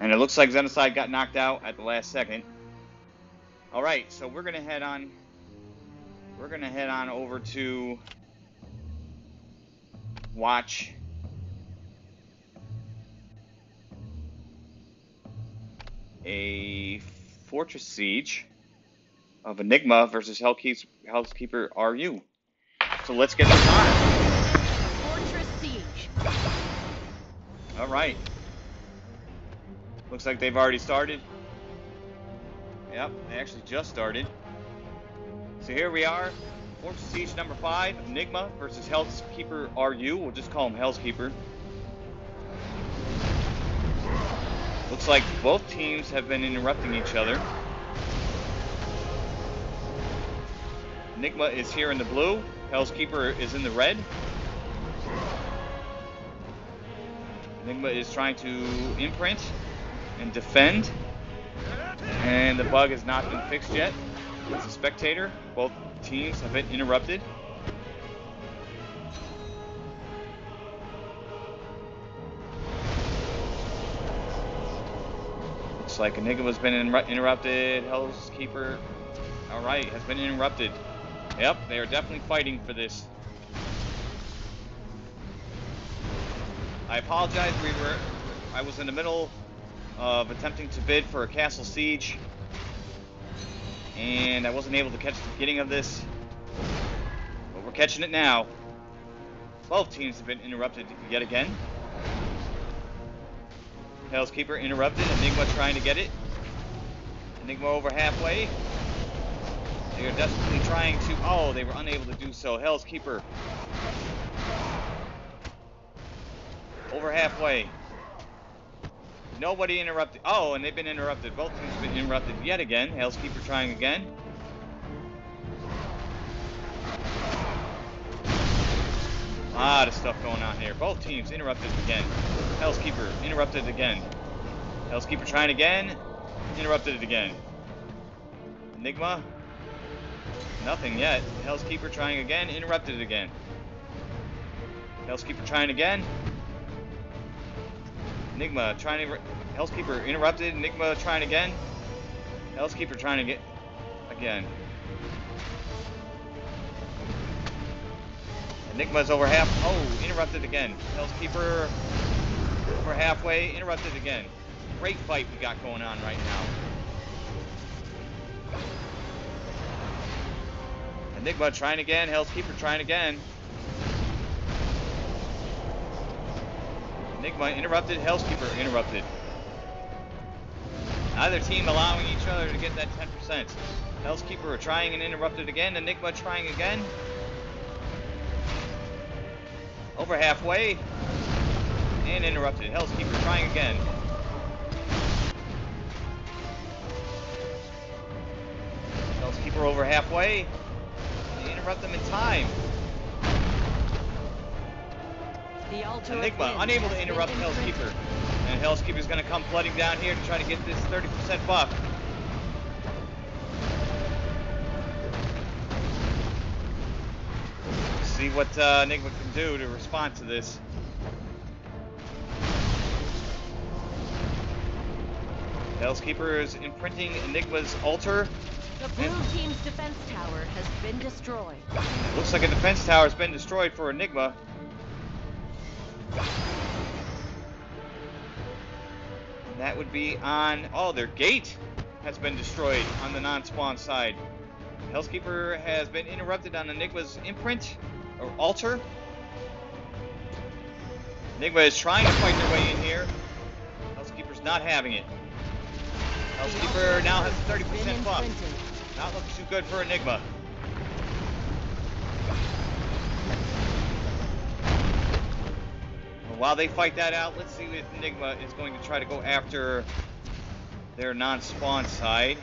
And it looks like Xenocide got knocked out at the last second. All right, so we're gonna head on. We're gonna head on over to watch a fortress siege of Enigma versus HellKeepersRU. So let's get this on. Fortress siege. All right. Looks like they've already started. Yep, they actually just started. So here we are, Fortress Siege number 5, Enigma versus HellKeepersRU. We'll just call him Hellkeeper. Looks like both teams have been interrupting each other. Enigma is here in the blue. Hellkeeper is in the red. Enigma is trying to imprint and defend. And the bug has not been fixed yet. As a spectator, both teams have been interrupted. Looks like Enigma's been interrupted. Hellkeeper, alright, has been interrupted. Yep, they are definitely fighting for this. I apologize, I was in the middle of attempting to bid for a castle siege, and I wasn't able to catch the beginning of this, but we're catching it now. Both teams have been interrupted yet again. Hellkeeper interrupted, Enigma trying to get it. Enigma over halfway. They are desperately trying to, oh, they were unable to do so. Hellkeeper over halfway. Nobody interrupted. Oh, and they've been interrupted. Both teams have been interrupted yet again. Hellkeeper trying again. A lot of stuff going on here. Both teams interrupted again. Hellkeeper interrupted again. Hellkeeper trying again. Interrupted it again. Enigma. Nothing yet. Hellkeeper trying again. Interrupted it again. Hellkeeper trying again. Enigma trying to... Hellkeeper interrupted. Enigma trying again. Hellkeeper trying to get... again. Enigma's over half... oh, interrupted again. Hellkeeper over halfway. Interrupted again. Great fight we got going on right now. Enigma trying again. Hellkeeper trying again. Enigma interrupted, Hellkeeper interrupted. Neither team allowing each other to get that 10%. Hellkeeper trying and interrupted again. Enigma trying again. Over halfway. And interrupted. Hellkeeper trying again. Hellkeeper over halfway. They interrupt them in time. Enigma unable to interrupt Hellkeeper. And Hellkeeper's going to come flooding down here to try to get this 30% buff. See what Enigma can do to respond to this. Hellkeeper is imprinting Enigma's altar. The blue team's defense tower has been destroyed. Looks like a defense tower has been destroyed for Enigma. And that would be on... oh, their gate has been destroyed on the non-spawn side. Hellkeeper has been interrupted on Enigma's imprint, or altar. Enigma is trying to fight their way in here. Hellkeeper's not having it. Hellkeeper now has a 30% buff. Not looking too good for Enigma. While they fight that out, let's see if Enigma is going to try to go after their non-spawn side.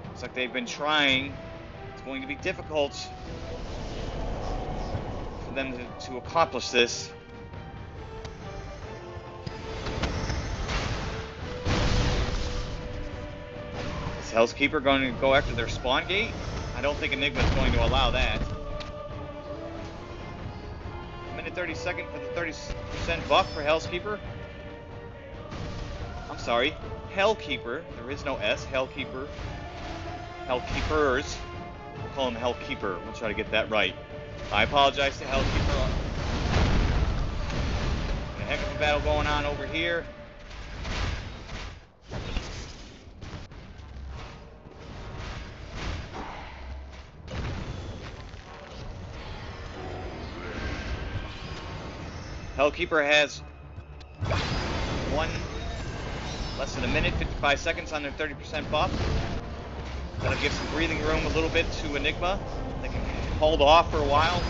Looks like they've been trying. It's going to be difficult for them to accomplish this. Is Hellkeeper going to go after their spawn gate? I don't think Enigma is going to allow that. 1:30 for the 30% buff for Hellkeeper. I'm sorry, HellKeeper. There is no S. HellKeeper. HellKeepers. We'll call him HellKeeper. We'll try to get that right. I apologize to HellKeeper. A heck of a battle going on over here. HellKeeper has less than a minute, 55 seconds on their 30% buff. That'll give some breathing room a little bit to Enigma. They can hold off for a while.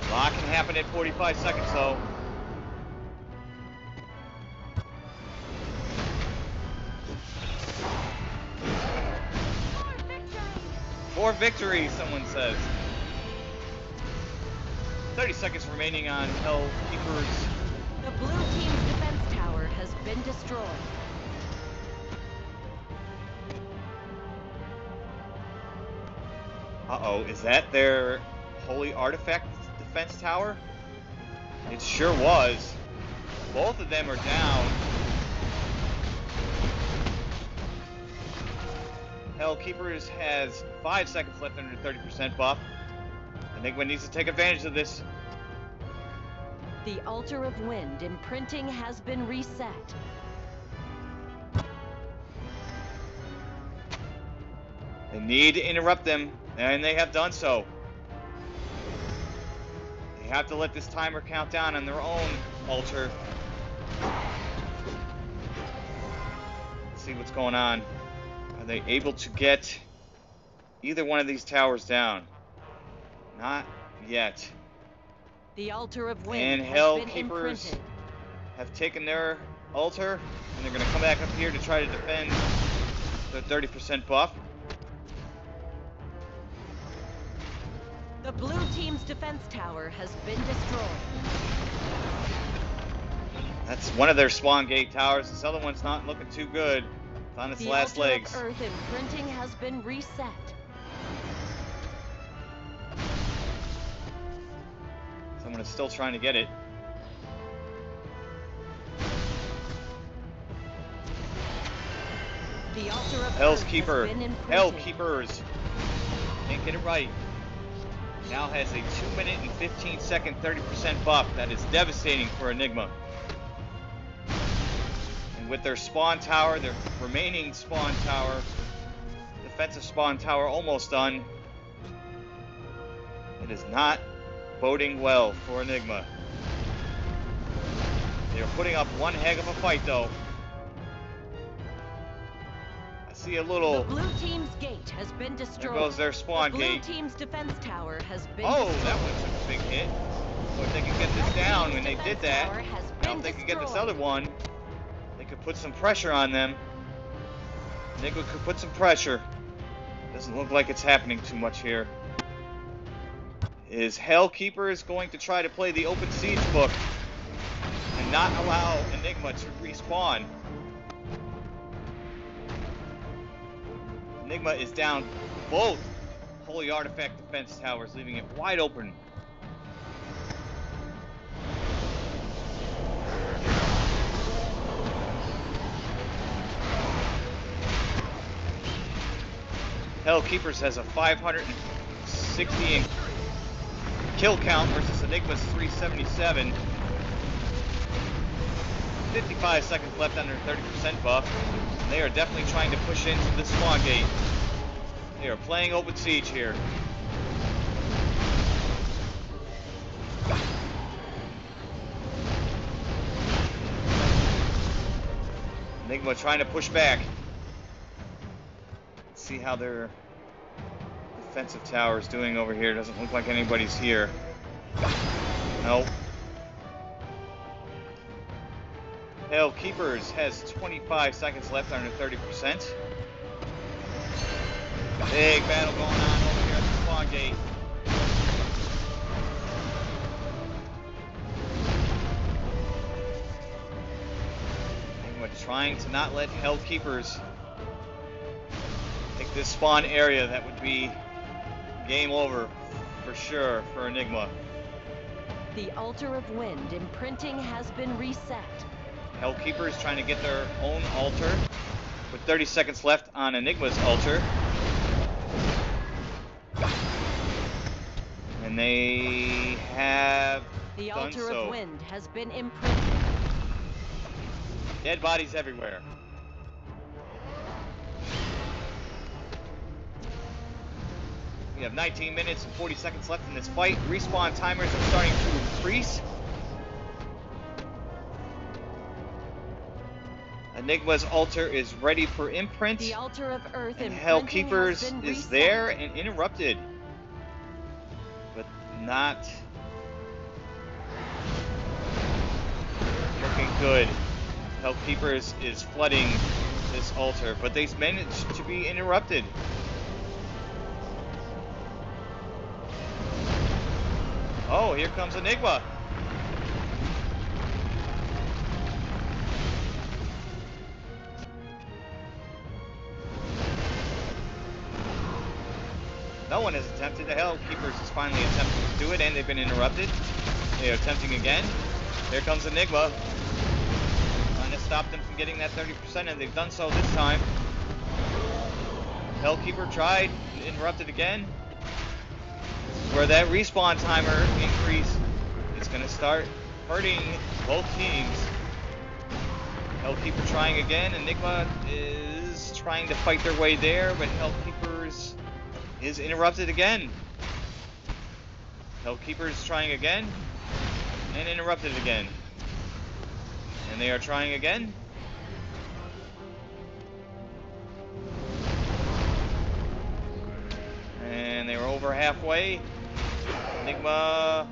A lot can happen at 45 seconds though. For victory, someone says. 30 seconds remaining on HellKeepers. The blue team's defense tower has been destroyed. Uh-oh, is that their holy artifact defense tower? It sure was. Both of them are down. HellKeepers has 5 seconds left under 30% buff. Enigma needs to take advantage of this. The altar of wind imprinting has been reset. They need to interrupt them, and they have done so. They have to let this timer count down on their own altar. Let's see what's going on. Are they able to get either one of these towers down? Not yet. The altar of wind And has been HellKeepers imprinted. have taken their altar, and they're going to come back up here to try to defend their 30% buff. The blue team's defense tower has been destroyed. That's one of their spawn gate towers. This other one's not looking too good. It's on its The last altar legs. of earth imprinting has been reset. Someone is still trying to get it. The altar of Hell's earth Keeper. has been imprinted. HellKeepers. Can't get it right. Now has a 2-minute and 15-second 30% buff. That is devastating for Enigma. And with their spawn tower, their remaining spawn tower, defensive spawn tower almost done, it is not boding well for Enigma. They are putting up one heck of a fight though. I see a little... The blue team's gate has been destroyed. There goes their spawn the gate. blue team's defense tower has been Oh, destroyed. that one took a big hit. But if they could get this down when they did that, now if they could get this other one, they could put some pressure on them. Enigma could put some pressure. Doesn't look like it's happening too much here. Is HellKeepers going to try to play the open siege book and not allow Enigma to respawn? Enigma is down both holy artifact defense towers, leaving it wide open. HellKeepers has a 560 kill count versus Enigma's 377. 55 seconds left under 30% buff. And they are definitely trying to push into the spawn gate. They are playing open siege here. Enigma trying to push back. Let's see how their defensive tower is doing over here. Doesn't look like anybody's here. Nope. HellKeepers has 25 seconds left under 30%. Big battle going on over here at the spawn gate. Enigma trying to not let HellKeepers take this spawn area. That would be game over for sure for Enigma. The altar of wind imprinting has been reset. HellKeepers trying to get their own altar with 30 seconds left on Enigma's altar. And they have The done altar so. of wind has been imprinted. Dead bodies everywhere. We have 19 minutes and 40 seconds left in this fight. Respawn timers are starting to increase. Enigma's altar is ready for imprint. The altar of earth And imprinting has HellKeepers been is reset. there and interrupted. But not looking good. HellKeepers is flooding this altar, but they managed to be interrupted. Oh, here comes Enigma. No one has attempted. The HellKeepers is finally attempting to do it, and they've been interrupted. They are attempting again. Here comes Enigma. Trying to stop them from getting that 30%, and they've done so this time. HellKeeper tried, interrupted again. This is where that respawn timer increase is going to start hurting both teams. HellKeeper trying again. Enigma is trying to fight their way there, but HellKeepers is interrupted again. HellKeepers trying again and interrupted again. And they are trying again. And they were over halfway. Enigma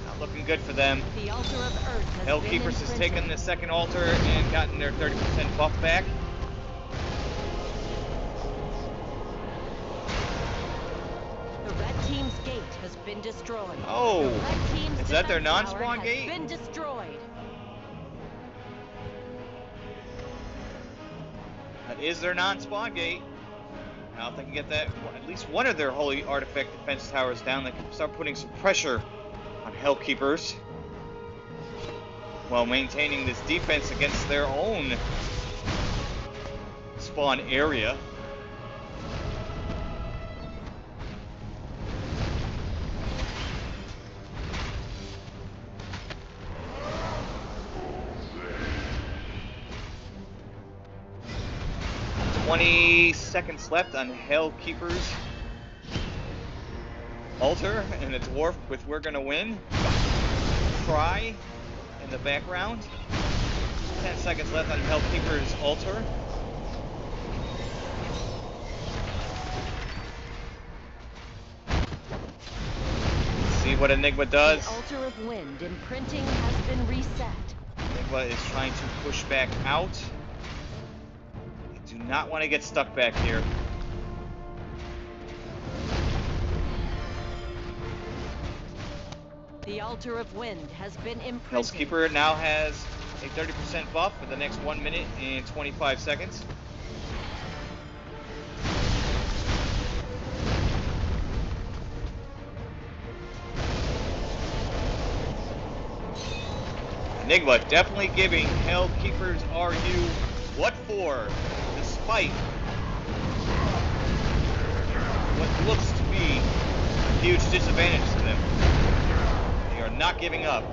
not looking good for them. The altar of earth has HellKeepers been has taken imprinted. the second altar and gotten their 30% buff back. The red team's gate has been destroyed. Oh, The red team's is that their defense tower non-spawn has gate? been destroyed. That is their non-spawn gate. Now if they can get that, at least one of their holy artifact defense towers down, they can start putting some pressure on HellKeepers while maintaining this defense against their own spawn area. "20 seconds left on HellKeepers altar, and a dwarf with 'We're gonna win' cry in the background. 10 seconds left on HellKeepers altar. Let's see what Enigma does. The altar of wind imprinting has been reset. Enigma is trying to push back out. They do not want to get stuck back here. The altar of wind has been imprinted. HellKeeper now has a 30% buff for the next 1 minute and 25 seconds. Enigma definitely giving HellKeepersRU what for, despite what looks to be a huge disadvantage to them. They are not giving up.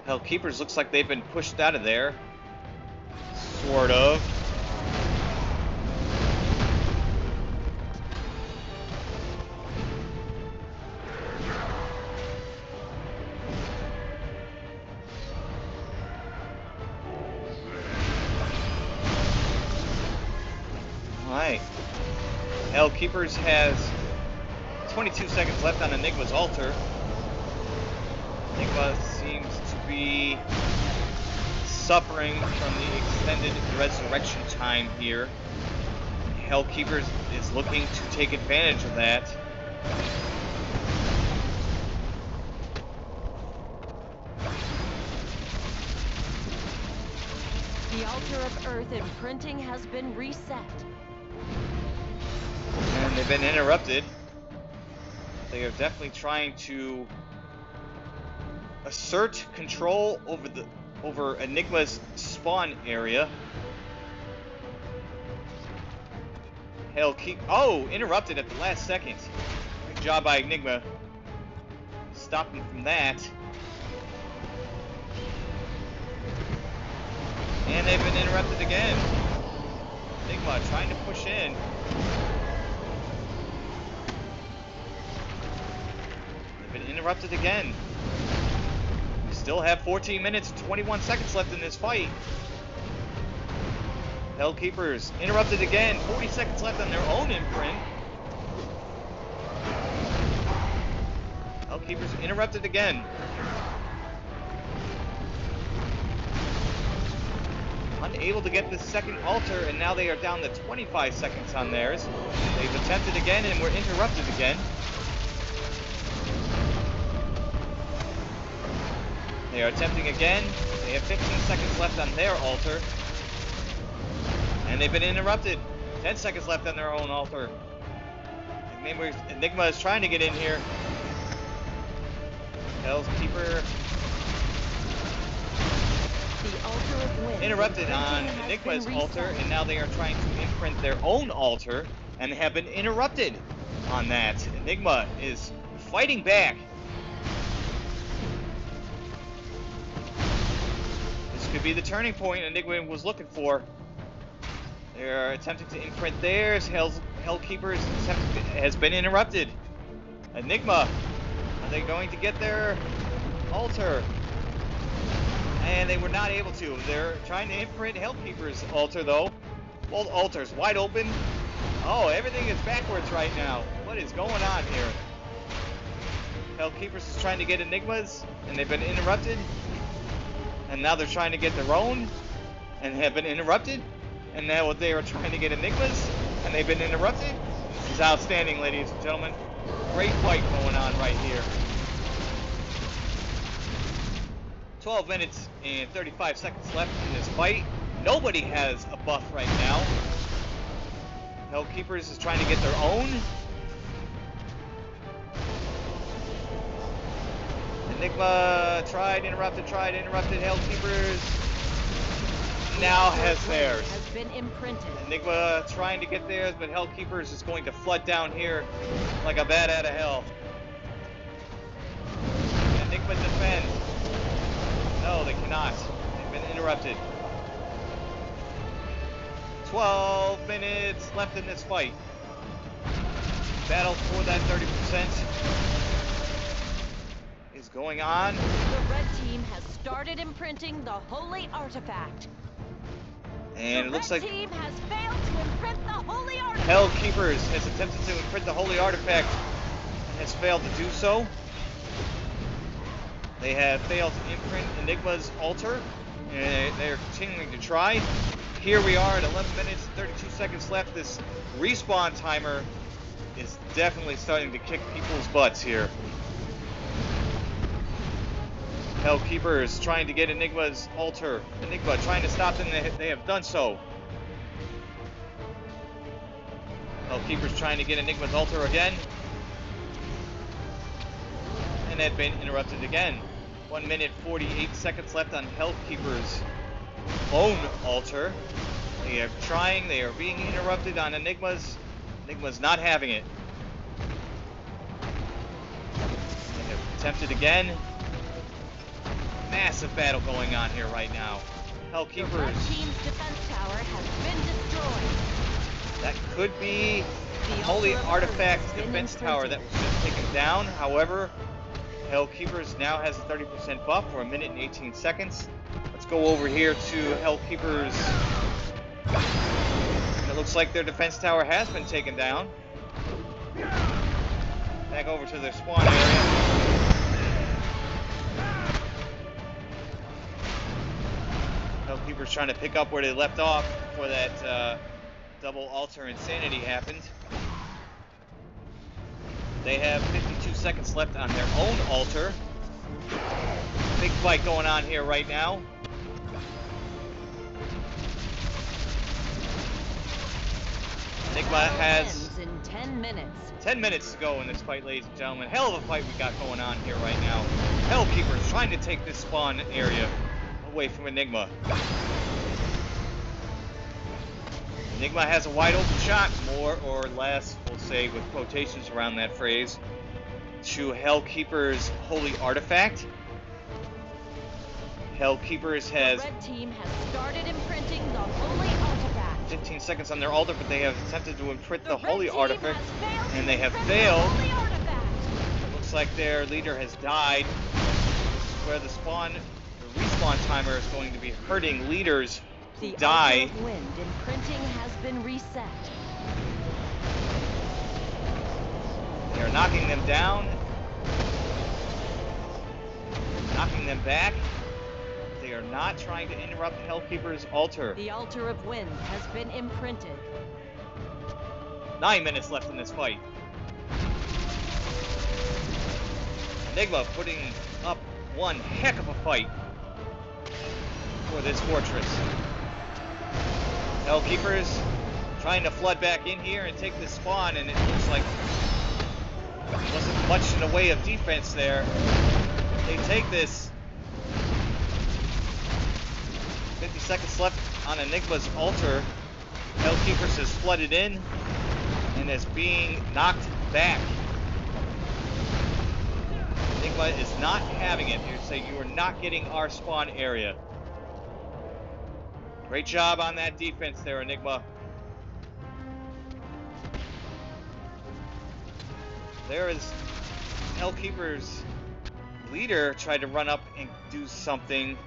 HellKeepers looks like they've been pushed out of there. Sort of. Alright. HellKeepers has 22 seconds left on Enigma's altar. Enigma seems to be suffering from the extended resurrection time here. HellKeepers is looking to take advantage of that. The altar of Earth imprinting has been reset. And they've been interrupted. They are definitely trying to assert control over Enigma's spawn area. Interrupted at the last second. Good job by Enigma. Stopping from that. And they've been interrupted again. Enigma trying to push in. They've been interrupted again. We still have 14 minutes and 21 seconds left in this fight. HellKeepers interrupted again. 40 seconds left on their own imprint. HellKeepers interrupted again. Unable to get the second altar, and now they are down to 25 seconds on theirs. They've attempted again and were interrupted again. They are attempting again. They have 15 seconds left on their altar. And they've been interrupted. 10 seconds left on their own altar. Enigma is trying to get in here. HellKeeper interrupted on Enigma's altar, and now they are trying to imprint their own altar and have been interrupted on that. Enigma is fighting back. This could be the turning point Enigma was looking for. They are attempting to imprint theirs. HellKeepers has been interrupted. Enigma, are they going to get their altar? And they were not able to. They're trying to imprint HellKeepers' altar, though. Both altars wide open. Oh, everything is backwards right now. What is going on here? HellKeepers is trying to get Enigma's, and they've been interrupted. And now they're trying to get their own, and have been interrupted. And now they are trying to get Enigma's, and they've been interrupted. This is outstanding, ladies and gentlemen. Great fight going on right here. 12 minutes and 35 seconds left in this fight. Nobody has a buff right now. HellKeepers is trying to get their own. Enigma tried, interrupted. HellKeepers now has theirs. Has been imprinted. Enigma trying to get theirs, but HellKeepers is going to flood down here like a bat out of hell. Enigma defends. No, they cannot. They've been interrupted. 12 minutes left in this fight. Battle for that 30% is going on. The red team has started imprinting the holy artifact. And it looks like the red team has failed to imprint the holy artifact. HellKeepers has attempted to imprint the holy artifact and has failed to do so. They have failed to imprint Enigma's altar, and they are continuing to try. Here we are at 11 minutes and 32 seconds left. This respawn timer is definitely starting to kick people's butts here. HellKeepers trying to get Enigma's altar. Enigma trying to stop them. They have done so. HellKeepers trying to get Enigma's altar again. And they've been interrupted again. 1 minute 48 seconds left on HellKeepers' own altar. They are trying. They are being interrupted on Enigma's. Enigma's not having it. They have attempted again. Massive battle going on here right now. HellKeepers. The red team's defense tower has been destroyed. That could be the holy artifact defense tower that was just taken down. However, HellKeepers now has a 30% buff for 1 minute and 18 seconds. Let's go over here to HellKeepers. And it looks like their defense tower has been taken down. Back over to their spawn area. HellKeepers trying to pick up where they left off before that double altar insanity happened. They have 52 seconds left on their own altar. Big fight going on here right now. Enigma Battle has ends in 10 minutes. 10 minutes to go in this fight, ladies and gentlemen. Hell of a fight we got going on here right now. HellKeepers trying to take this spawn area away from Enigma. Enigma has a wide open shot, more or less, we'll say with quotations around that phrase, to HellKeeper's holy artifact. HellKeepers has The red team has started imprinting the holy artifact. 15 seconds on their altar, but they have attempted to imprint the red holy team artifact, has failed and to they have imprint the failed. holy artifact. Looks like their leader has died. This is where the respawn timer is going to be hurting leaders who The die. altar of wind imprinting has been reset. They are knocking them down, knocking them back. They are not trying to interrupt HellKeeper's altar. The altar of wind has been imprinted. 9 minutes left in this fight. Enigma putting up one heck of a fight for this fortress. HellKeepers trying to flood back in here and take this spawn, and it looks like there wasn't much in the way of defense there. They take this. 50 seconds left on Enigma's altar. HellKeepers has flooded in and is being knocked back. Enigma is not having it. They say you are not getting our spawn area. Great job on that defense there, Enigma. There is HellKeeper's leader tried to run up and do something,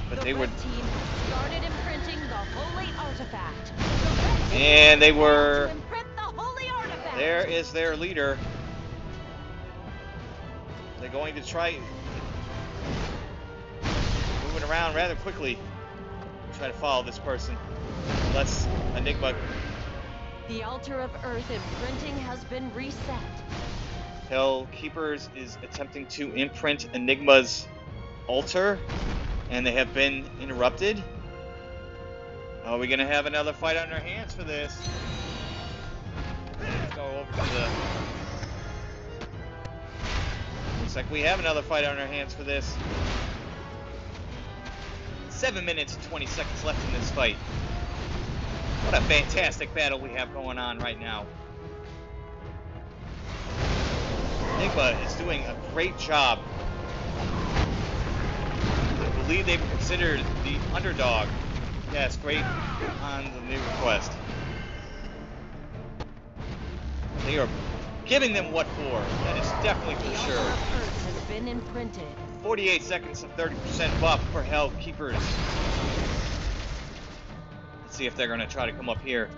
but they were, The red team has started imprinting the holy artifact. and they were, To imprint the holy artifact. there is their leader. They're going to try moving around rather quickly. Try to follow this person. Unless Enigma. The altar of earth imprinting has been reset. HellKeepers is attempting to imprint Enigma's altar, and they have been interrupted. Are we gonna have another fight on our hands for this? Let's go over to the. Looks like we have another fight on our hands for this. 7 minutes and 20 seconds left in this fight. What a fantastic battle we have going on right now. Enigma is doing a great job. I believe they were considered the underdog. Yes, great on the new request. They are giving them what for. That is definitely The for altar sure. of earth has been imprinted. 48 seconds of 30% buff for HellKeepers. Let's see if they're going to try to come up here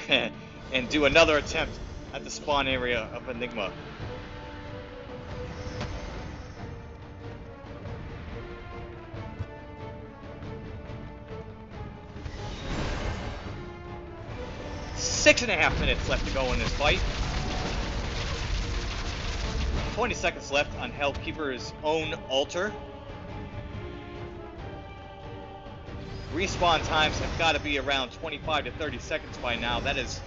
and do another attempt at the spawn area of Enigma. Six and a half minutes left to go in this fight. 20 seconds left on HellKeeper's own altar. Respawn times have got to be around 25 to 30 seconds by now. This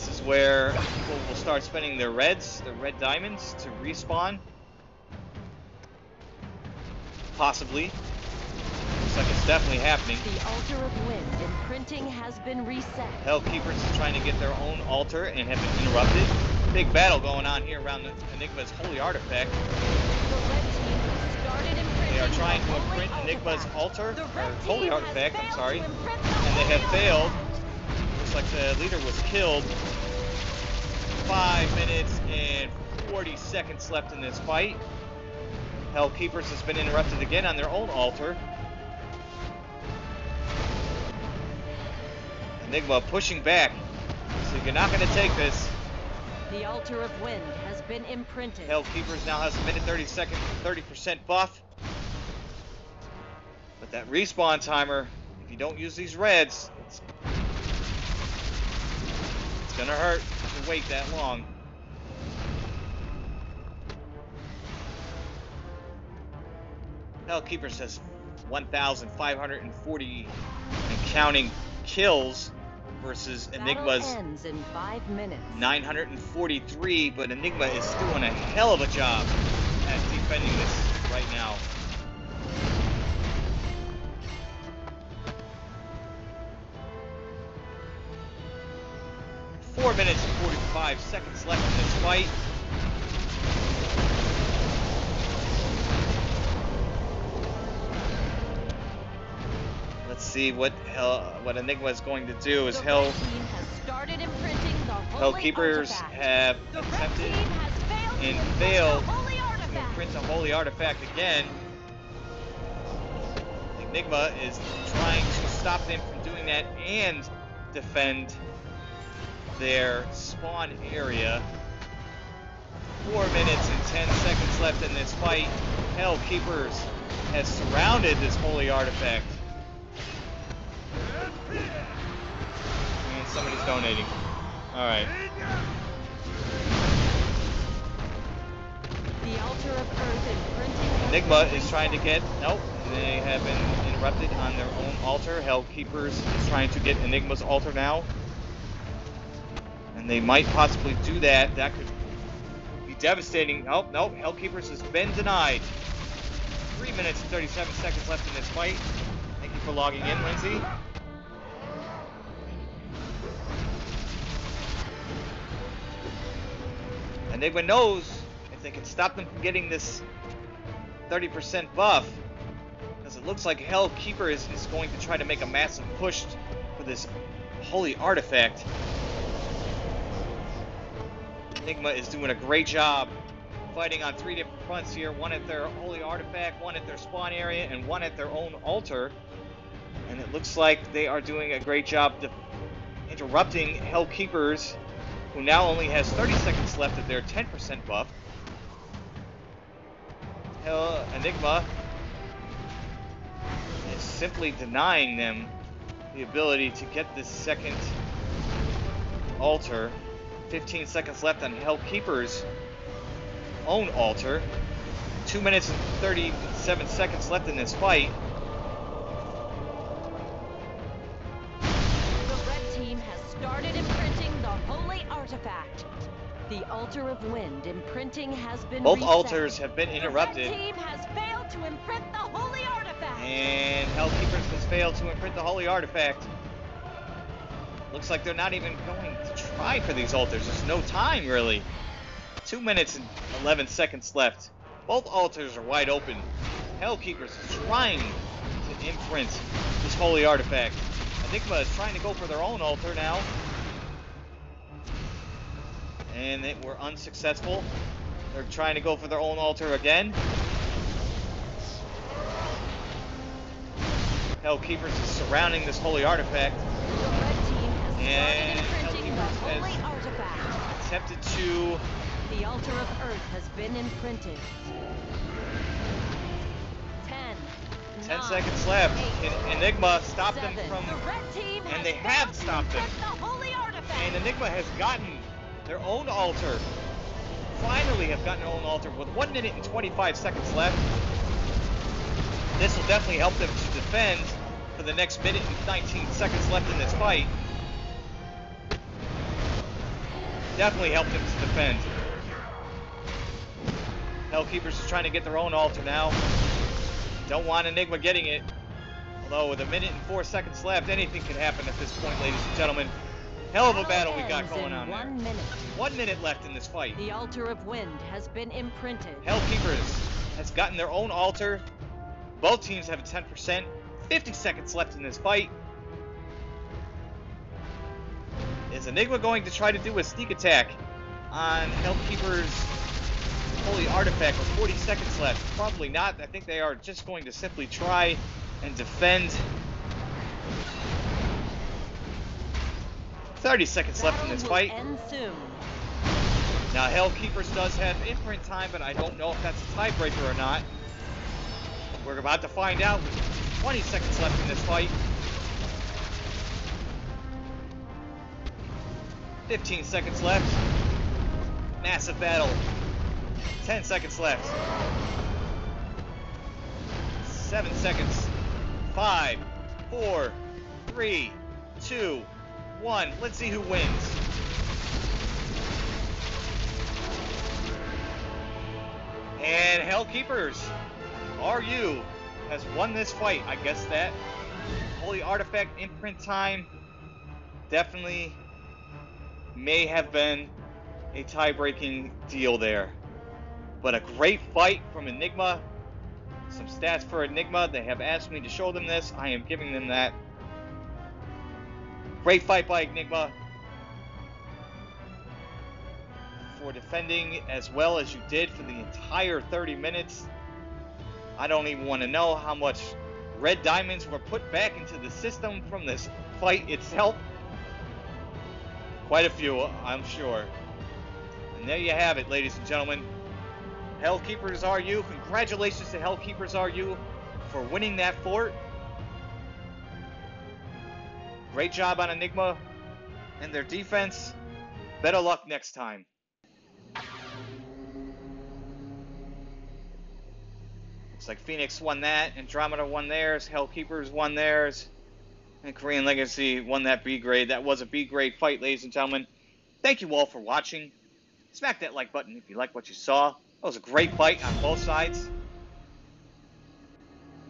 is where people will start spending their reds, their red diamonds, to respawn. Possibly. Looks like it's definitely happening. The altar of wind imprinting has been reset. HellKeepers is trying to get their own altar and have been interrupted. Big battle going on here around Enigma's holy artifact. The red team has started imprinting. They are trying to the holy imprint Enigma's artifact. altar, The or red holy team has artifact, I'm failed sorry, to imprint the and they holy have failed. artifact. Looks like the leader was killed. 5 minutes and 40 seconds left in this fight. HellKeepers has been interrupted again on their own altar. Enigma pushing back. So you're not going to take this. The altar of wind has been imprinted. HellKeepers now has a minute 30% buff. But that respawn timer, if you don't use these reds, it's gonna hurt to wait that long. HellKeeper says 1,540 and counting kills versus Battle Enigma's ends in 5 minutes. 943, but Enigma is doing a hell of a job at defending this right now. Four minutes and 45 seconds left in this fight. Let's see what Enigma is going to do. Is HellKeepers have attempted and failed to imprint a holy artifact again. Enigma is trying to stop them from doing that and defend their spawn area. 4 minutes and 10 seconds left in this fight. HellKeepers has surrounded this holy artifact. And somebody's donating. Alright. The altar of Earth imprinting. Enigma is trying to get... Nope. They have been interrupted on their own altar. HellKeepers is trying to get Enigma's altar now. And they might possibly do that. That could be devastating. Oh, no. HellKeepers has been denied. 3 minutes and 37 seconds left in this fight. Thank you for logging in, Lindsay. Enigma knows if they can stop them from getting this 30% buff, because it looks like HellKeepers is going to try to make a massive push for this holy artifact. Enigma is doing a great job fighting on 3 different fronts here. One at their holy artifact, one at their spawn area, and one at their own altar. And it looks like they are doing a great job interrupting HellKeepers, who now only has 30 seconds left of their 10% buff. Enigma is simply denying them the ability to get this second altar. 15 seconds left on HellKeepers' own altar. 2 minutes and 37 seconds left in this fight. The red team has started imprinting the holy artifact. The altar of wind imprinting has been Both reset. altars have been interrupted. The red team has failed to imprint the holy artifact. And HellKeepers has failed to imprint the holy artifact. Looks like they're not even going to try for these altars. There's no time, really. 2 minutes and 11 seconds left. Both altars are wide open. HellKeepers is trying to imprint this holy artifact. Enigma is trying to go for their own altar now. And they were unsuccessful. They're trying to go for their own altar again. HellKeepers is surrounding this holy artifact. The red team has And started imprinting the HellKeepers holy has artifact. attempted to... The altar of Earth has been imprinted. 10 seconds left. Can Enigma stop them 7. from... The red team has And they have failed to stopped them. imprint the holy artifact. And Enigma has gotten their own altar. Finally have gotten their own altar with 1 minute and 25 seconds left. This will definitely help them to defend for the next minute and 19 seconds left in this fight. Definitely help them to defend. HellKeepers is trying to get their own altar now. Don't want Enigma getting it. Although with 1 minute and 4 seconds left, anything can happen at this point, ladies and gentlemen. Hell of a battle we got going on there. 1 minute. 1 minute left in this fight. The altar of wind has been imprinted. HellKeepers has gotten their own altar. Both teams have a 10%. 50 seconds left in this fight. Is Enigma going to try to do a sneak attack on HellKeepers' holy artifact with 40 seconds left? Probably not. I think they are just going to simply try and defend. 30 seconds left in this fight. End soon. Now HellKeepers does have imprint time, but I don't know if that's a tiebreaker or not. We're about to find out with 20 seconds left in this fight. 15 seconds left. Massive battle. 10 seconds left. 7 seconds. 5, 4, 3, 2, 1. Let's see who wins. And HellKeepersRU has won this fight. I guess that Holy Artifact imprint time definitely may have been a tie-breaking deal there. But a great fight from Enigma. Some stats for Enigma. They have asked me to show them this. I am giving them that. Great fight by Enigma for defending as well as you did for the entire 30 minutes. I don't even want to know how much red diamonds were put back into the system from this fight itself. Quite a few, I'm sure. And there you have it, ladies and gentlemen. HellKeepersRU, congratulations to HellKeepersRU for winning that fort. Great job on Enigma and their defense. Better luck next time. Looks like Phoenix won that, Andromeda won theirs, HellKeepers won theirs, and Korean Legacy won that B grade. That was a B grade fight, ladies and gentlemen. Thank you all for watching. Smack that like button if you like what you saw. That was a great fight on both sides.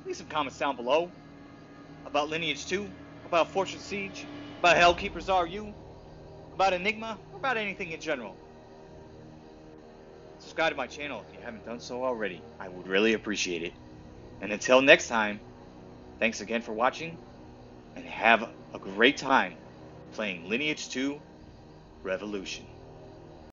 Leave some comments down below about Lineage 2, about Fortune Siege, about HellKeepersRU, about Enigma, or about anything in general. Subscribe to my channel if you haven't done so already. I would really appreciate it. And until next time, thanks again for watching, and have a great time playing Lineage 2 Revolution.